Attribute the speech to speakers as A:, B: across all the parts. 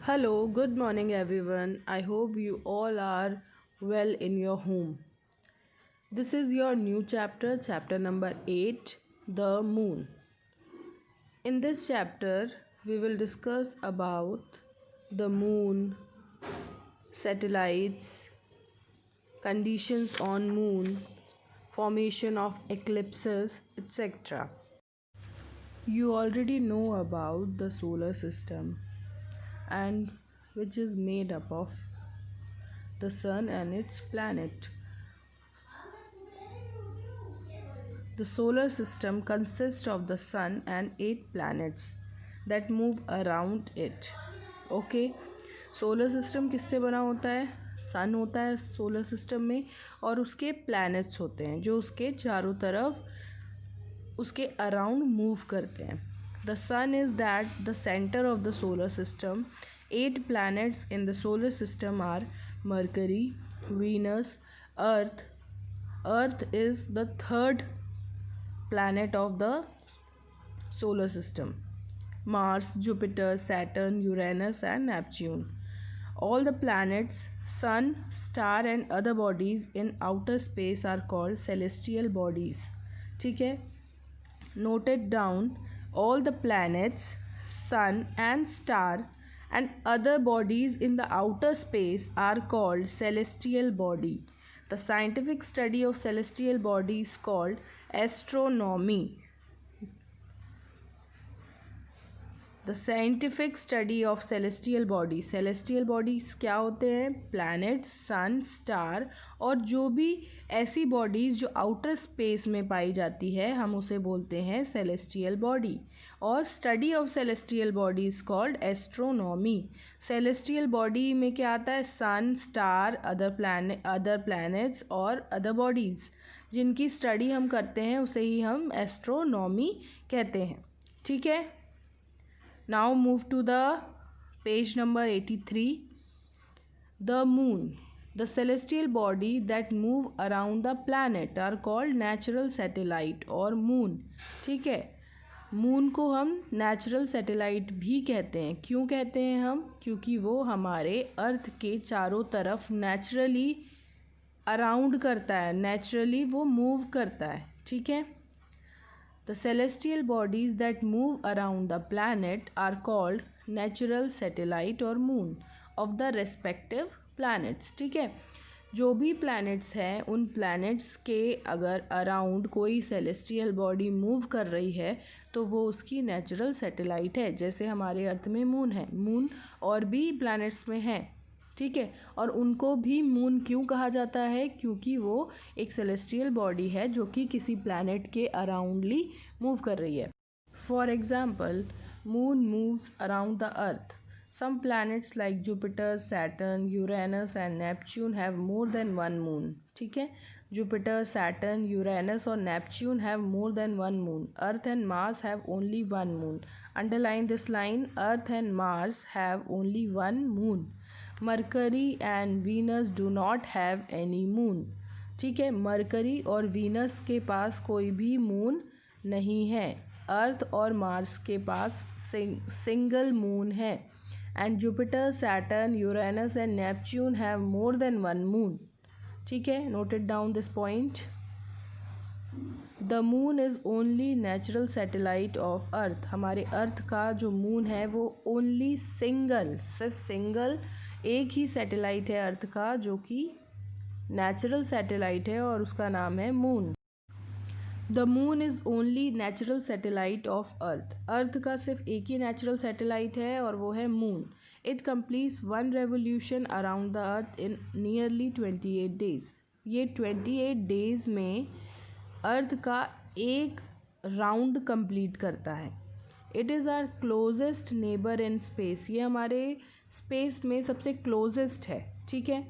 A: Hello, good morning everyone. I hope you all are well in your home. This is your new chapter, chapter number 8, The Moon. In this chapter, we will discuss about the moon, satellites, conditions on moon, formation of eclipses, etc. You already know about the solar system and which is made up of the sun and its planet. The solar system consists of the sun and 8 planets that move around it. Okay, solar system किससे बना होता है? सन होता है solar system में और उसके planets होते हैं जो उसके चारों तरफ उसके अराउंड मूव करते हैं. The sun is that the centre of the solar system. 8 planets in the solar system are Mercury, Venus, Earth. Earth is the third planet of the solar system. Mars, Jupiter, Saturn, Uranus and Neptune. All the planets, sun, star and other bodies in outer space are called celestial bodies. ठीक है, note it down. All the planets, sun and star and other bodies in the outer space are called celestial body. The scientific study of celestial body is called astronomy. The scientific study of celestial bodies. Celestial bodies क्या होते हैं? Planets, sun, star और जो भी ऐसी bodies जो outer space में पाई जाती है हम उसे बोलते हैं celestial body. और study of celestial body is called astronomy. Celestial body में क्या आता है? Sun, star, other planets और other bodies जिनकी study हम करते हैं उसे ही हम astronomy कहते हैं. ठीक है. Now move to the page number 83. The moon. The celestial body that move around the planet are called natural satellite और moon. ठीक है, मून को हम नेचुरल सैटेलाइट भी कहते हैं. क्यों कहते हैं हम? क्योंकि वो हमारे अर्थ के चारों तरफ नेचुरली अराउंड करता है, नेचुरली वो मूव करता है. ठीक है. The celestial bodies that move around the planet are called natural satellite or moon of the respective planets. ठीक है, जो भी planets हैं उन planets के अगर around कोई celestial body move कर रही है तो वो उसकी natural satellite है. जैसे हमारे अर्थ में moon है, moon और भी planets में है. ठीक है, और उनको भी मून क्यों कहा जाता है? क्योंकि वो एक सेलेस्टियल बॉडी है जो कि किसी प्लैनेट के अराउंडली मूव कर रही है. For example, moon moves around the earth. Some planets like Jupiter, Saturn, Uranus and Neptune have more than one moon. ठीक है, जुपिटर, सैटर्न, यूरेनस और Neptune have more than one moon. Earth and Mars have only one moon. Underline this line. Earth and Mars have only one moon. Mercury and Venus do not have any moon. ठीक है, mercury और Venus के पास कोई भी moon नहीं है. अर्थ और Mars के पास सिंगल मून है. And Jupiter, Saturn, Uranus and Neptune have more than one moon. ठीक है, noted down this point. The moon is only natural satellite of अर्थ. हमारे अर्थ का जो मून है वो ओनली सिंगल, सिर्फ सिंगल एक ही सैटेलाइट है अर्थ का जो कि नेचुरल सैटेलाइट है और उसका नाम है moon. The moon is only natural satellite of earth. Earth का सिर्फ एक ही नेचुरल सैटेलाइट है और वो है moon. It completes one revolution around the earth in nearly 28 days. ये 28 डेज में अर्थ का एक राउंड कंप्लीट करता है. It is our closest neighbour in space. ये हमारे स्पेस में सबसे क्लोजेस्ट है. ठीक है.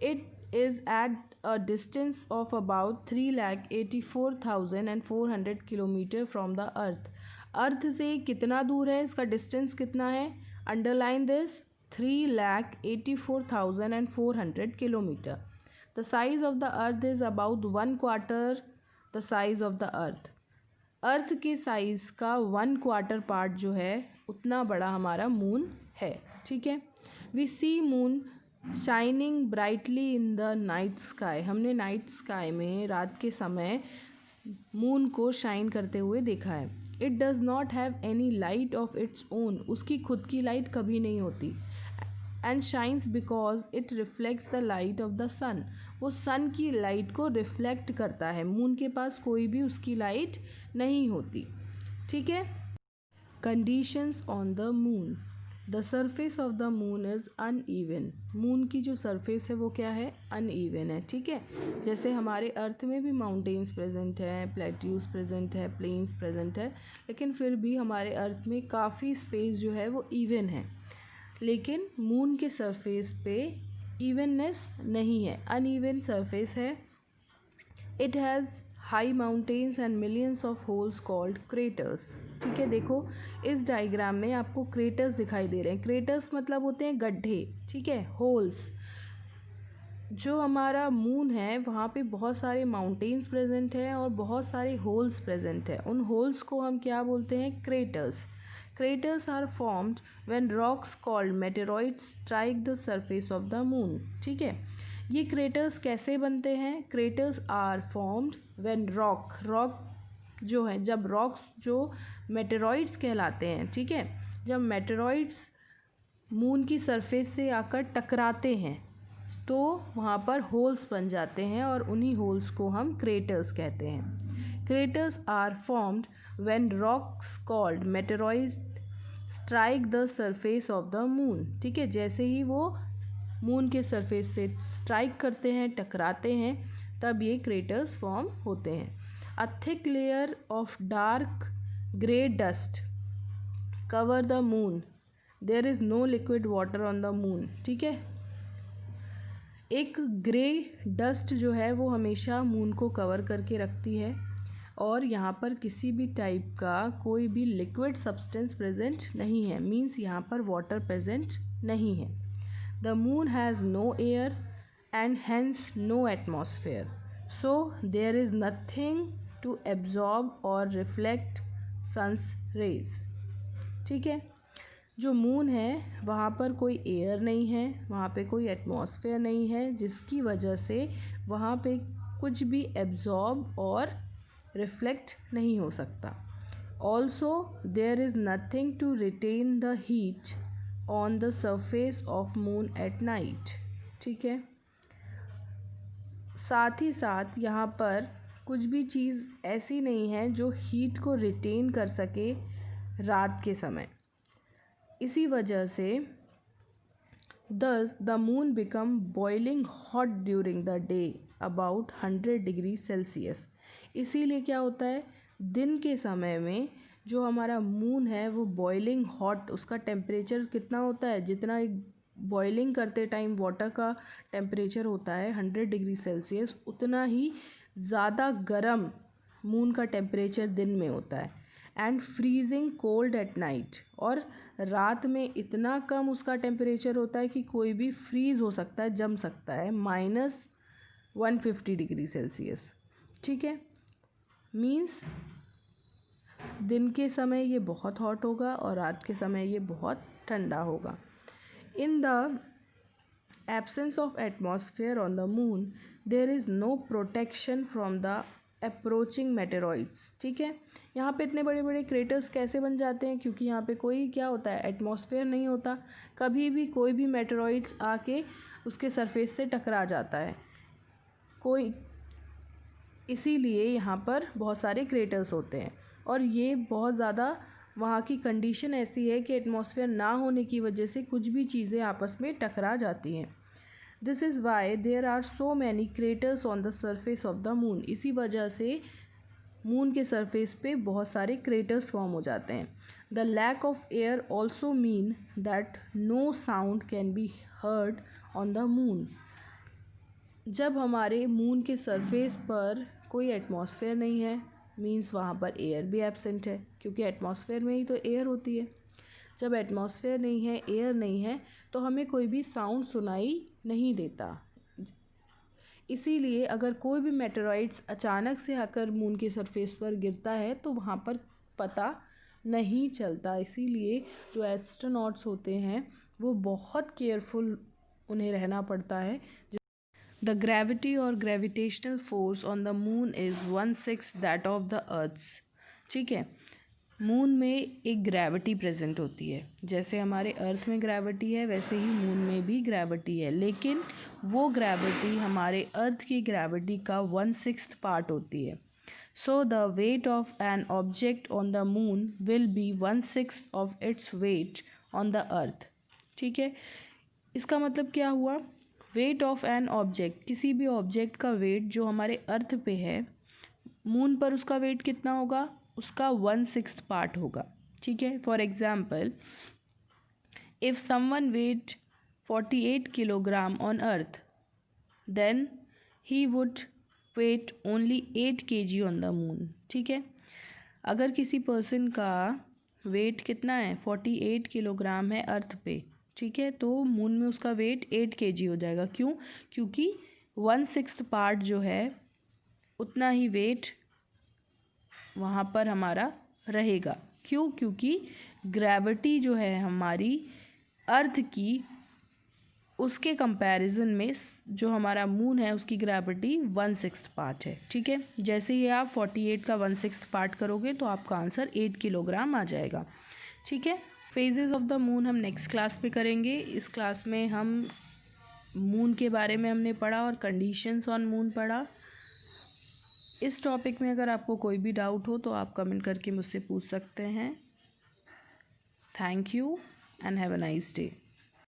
A: It is at a distance of about 3,84,400 kilometre from the earth. Earth से कितना दूर है? इसका डिस्टेंस कितना है? Underline this, 3,84,400 kilometre. The size of the earth is about 1/4 the size of the earth. Earth के साइज़ का 1/4 पार्ट जो है उतना बड़ा हमारा मून है. ठीक है। We see moon shining brightly in the night sky, हमने नाइट स्काई में रात के समय मून को शाइन करते हुए देखा है। It does not have any light of its own, उसकी खुद की लाइट कभी नहीं होती। And shines because it reflects the light of the sun, वो सन की लाइट को रिफ्लेक्ट करता है, मून के पास कोई भी उसकी लाइट नहीं होती। ठीक है। Conditions on the moon, the surface of the moon is uneven, moon की जो सरफेस है वो क्या है, अनइवन है। ठीक है। जैसे हमारे अर्थ में भी माउंटेन्स प्रेजेंट है, प्लेट्यूज प्रेजेंट है, प्लेन्स प्रेजेंट है, लेकिन फिर भी हमारे अर्थ में काफ़ी स्पेस जो है वो इवन है, लेकिन मून के सरफेस पे इवननेस नहीं है, अनइवन सरफेस है। It has high mountains and millions of holes called craters. ठीक है। देखो इस डायग्राम में आपको क्रेटर्स दिखाई दे रहे हैं, क्रेटर्स मतलब होते हैं गड्ढे। ठीक है। होल्स, जो हमारा मून है वहाँ पे बहुत सारे माउंटेन्स प्रेजेंट हैं और बहुत सारे होल्स प्रेजेंट हैं, उन होल्स को हम क्या बोलते हैं, craters. Craters are formed when rocks called meteoroids strike the surface of the moon। ठीक है। ये क्रेटर्स कैसे बनते हैं, craters are formed when rock जो है, जब रॉक्स जो मेटेरॉइड्स कहलाते हैं, ठीक है, जब मेटेरॉइड्स मून की सरफेस से आकर टकराते हैं तो वहाँ पर होल्स बन जाते हैं और उन्हीं होल्स को हम क्रेटर्स कहते हैं। Craters are formed when rocks called meteoroids strike the surface of the moon. ठीक है। जैसे ही वो मून के सरफेस से स्ट्राइक करते हैं, टकराते हैं, तब ये क्रेटर्स फॉर्म होते हैं। A thick layer of dark grey dust cover the moon, there is no liquid water on the moon. ठीक है। एक ग्रे डस्ट जो है वो हमेशा मून को कवर करके रखती है और यहाँ पर किसी भी टाइप का कोई भी लिक्विड सब्सटेंस प्रेजेंट नहीं है, मीन्स यहाँ पर वाटर प्रेजेंट नहीं है। The moon has no air and has no atmosphere, so there is nothing to absorb और रिफ्लेक्ट सन्स रेज। ठीक है। जो मून है वहाँ पर कोई एयर नहीं है, वहाँ पे कोई एटमॉस्फेयर नहीं है, जिसकी वजह से वहाँ पे कुछ भी एब्जॉर्ब और रिफ्लेक्ट नहीं हो सकता। Also there is nothing to retain the heat on the surface of moon at night. ठीक है। साथ ही साथ यहाँ पर कुछ भी चीज़ ऐसी नहीं है जो हीट को रिटेन कर सके रात के समय। इसी वजह से thus the moon become boiling hot during the day about 100 degree Celsius. इसीलिए क्या होता है, दिन के समय में जो हमारा मून है वो बॉइलिंग हॉट, उसका टेम्परेचर कितना होता है, जितना एक बॉइलिंग करते टाइम वाटर का टेम्परेचर होता है 100 डिग्री सेल्सियस, उतना ही ज़्यादा गर्म मून का टेम्परेचर दिन में होता है। And freezing cold at night, और रात में इतना कम उसका टेम्परेचर होता है कि कोई भी फ्रीज़ हो सकता है, जम सकता है, -150 डिग्री सेल्सियस। ठीक है। मीन्स दिन के समय ये बहुत हॉट होगा और रात के समय ये बहुत ठंडा होगा। In the absence of atmosphere on the moon there is no protection from the approaching meteoroids. ठीक है। यहाँ पे इतने बड़े बड़े क्रेटर्स कैसे बन जाते हैं, क्योंकि यहाँ पे कोई क्या होता है, एटमॉस्फेयर नहीं होता, कभी भी कोई भी मेटेरॉइड्स आके उसके सरफेस से टकरा जाता है कोई, इसीलिए यहाँ पर बहुत सारे क्रेटर्स होते हैं। और ये बहुत ज़्यादा, वहाँ की कंडीशन ऐसी है कि एटमॉस्फेयर ना होने की वजह से कुछ भी चीज़ें आपस में टकरा जाती हैं। This is why there are so many craters on the surface of the moon. इसी वजह से मून के सरफेस पे बहुत सारे क्रेटर्स फॉर्म हो जाते हैं। The lack of air also mean that no sound can be heard on the moon. जब हमारे मून के सरफेस पर कोई एटमॉस्फेयर नहीं है, मीन्स वहाँ पर एयर भी एब्सेंट है, क्योंकि एटमॉस्फेयर में ही तो एयर होती है। जब एटमॉस्फेयर नहीं है, एयर नहीं है, तो हमें कोई भी साउंड सुनाई नहीं देता। इसीलिए अगर कोई भी मेटेरॉइड्स अचानक से आकर मून के सरफेस पर गिरता है तो वहाँ पर पता नहीं चलता। इसीलिए जो एस्ट्रोनॉट्स होते हैं वो बहुत केयरफुल उन्हें रहना पड़ता है। द ग्रेविटी और gravitational force on the moon is 1/6 that of the earth's. ठीक है, मून में एक ग्रेविटी प्रेजेंट होती है। जैसे हमारे अर्थ में ग्रेविटी है वैसे ही मून में भी ग्रेविटी है, लेकिन वो ग्रेविटी हमारे अर्थ की ग्रेविटी का 1/6 पार्ट होती है। So the weight of an object on the moon will be 1/6 of its weight on the earth. ठीक है, इसका मतलब क्या हुआ? वेट ऑफ एन ऑब्जेक्ट, किसी भी ऑब्जेक्ट का वेट जो हमारे अर्थ पे है, मून पर उसका वेट कितना होगा? उसका 1/6 पार्ट होगा। ठीक है, for example if someone weight 48 kilogram on earth then he would weight only 8 kg on the moon. ठीक है, अगर किसी पर्सन का वेट कितना है? 48 किलोग्राम है अर्थ पे। ठीक है, तो मून में उसका वेट 8 kg हो जाएगा। क्यों? क्योंकि 1/6 पार्ट जो है उतना ही वेट वहाँ पर हमारा रहेगा। क्यों? क्योंकि ग्रेविटी जो है हमारी अर्थ की, उसके कंपैरिजन में जो हमारा मून है उसकी ग्रेविटी 1/6 पार्ट है। ठीक है, जैसे ही आप 48 का 1/6 पार्ट करोगे तो आपका आंसर 8 किलोग्राम आ जाएगा। ठीक है, फेजेस ऑफ द मून हम नेक्स्ट क्लास पे करेंगे। इस क्लास में हम मून के बारे में हमने पढ़ा और कंडीशंस ऑन मून पढ़ा। इस टॉपिक में अगर आपको कोई भी डाउट हो तो आप कमेंट करके मुझसे पूछ सकते हैं। Thank you and have a nice day.